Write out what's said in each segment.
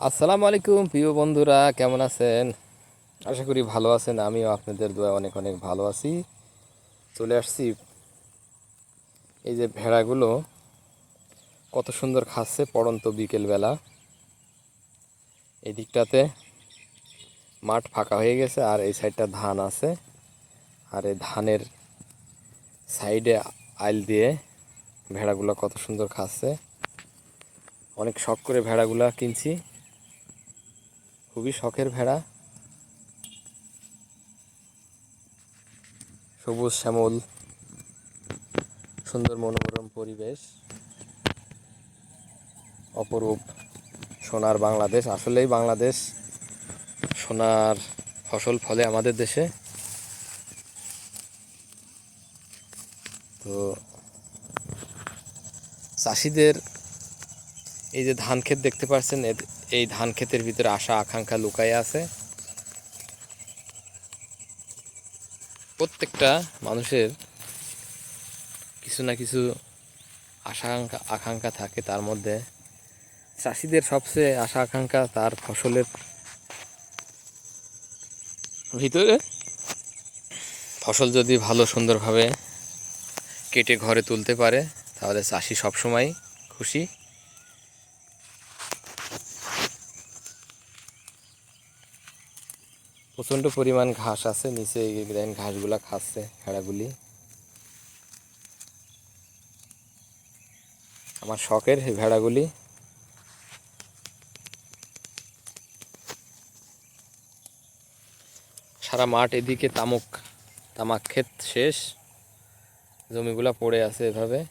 আসসালামু আলাইকুম প্রিয় বন্ধুরা, কেমন আছেন? আশা করি ভালো আছেন। আমিও আপনাদের দোয়া অনেক অনেক ভালো আছি। চলে আসছি, এই যে ভেড়াগুলো কত সুন্দর খাচ্ছে পড়ন্ত বিকেলবেলা। এই দিকটাতে মাঠ ফাঁকা হয়ে গেছে, আর এই সাইডটা ধান আছে। আর এই ধানের সাইডে আইল দিয়ে ভেড়াগুলো কত সুন্দর খাচ্ছে। অনেক শখ করে ভেড়াগুলা কিনছি, খুবই শখের ভেড়া। সবুজ শ্যামল, সুন্দর মনোরম পরিবেশ, অপরূপ সোনার বাংলাদেশ। আসলেই বাংলাদেশ সোনার ফসল ফলে আমাদের দেশে। তো চাষিদের এই যে ধান ক্ষেত দেখতে পাচ্ছেন, এই ধান ক্ষেতের ভিতরে আশা আকাঙ্ক্ষা লুকায়ে আছে। প্রত্যেকটা মানুষের কিছু না কিছু আশা আকাঙ্ক্ষা থাকে। তার মধ্যে চাষিদের সবচেয়ে আশা আকাঙ্ক্ষা তার ফসলের ভিতরে ফসল যদি ভালো সুন্দরভাবে কেটে ঘরে তুলতে পারে, তাহলে চাষি সবসময় খুশি। প্রচণ্ড পরিমাণ ঘাস আছে নিচে, দেখেন ঘাসগুলা খাচ্ছে ভেড়াগুলি। আমার শখের এই ভেড়াগুলি। সারা মাঠ এদিকে তামাক ক্ষেত শেষ, জমিগুলা পড়ে আছে এভাবে।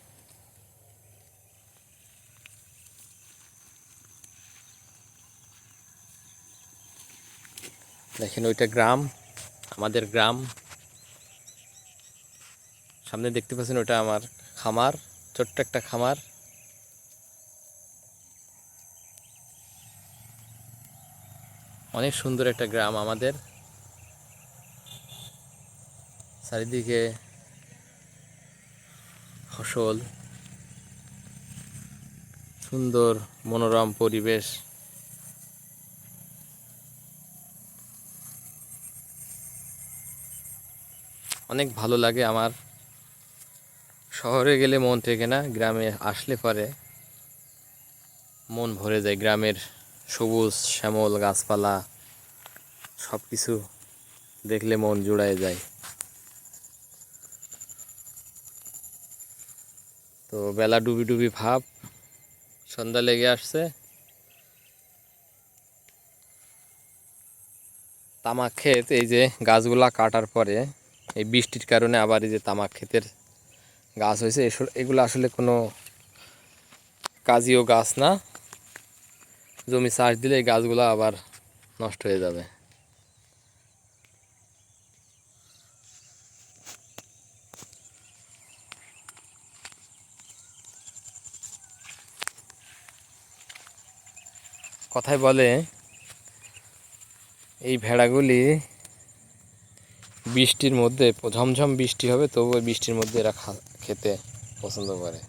দেখেন ওইটা গ্রাম, আমাদের গ্রাম। সামনে দেখতে পাচ্ছেন ওটা আমার খামার, ছোট্ট একটা খামার। অনেক সুন্দর একটা গ্রাম আমাদের। চারিদিকে ফসল, সুন্দর মনোরম পরিবেশ। অনেক ভালো লাগে আমার। শহরে গেলে মন টেকে না, গ্রামে আসলে পরে মন ভরে যায়। গ্রামের সবুজ শ্যামল গাছপালা সব কিছু দেখলে মন জুড়ায় যায়। তো বেলা ডুবি ডুবি ভাব, সন্ধ্যা লেগে আসছে। তামাক ক্ষেত, এই যে গাছগুলা কাটার পরে এই বৃষ্টির কারণে আবার এই যে তামাক ক্ষেতের গাছ হয়েছে, এগুলো আসলে কোনো কাজীয় গাছ না। জমি চাষ দিলে এই গাছগুলো আবার নষ্ট হয়ে যাবে। কথায় বলে এই ভেড়াগুলি বৃষ্টির মধ্যে, ঝমঝম বৃষ্টি হবে তবুও বৃষ্টির মধ্যে এরা খেতে পছন্দ করে।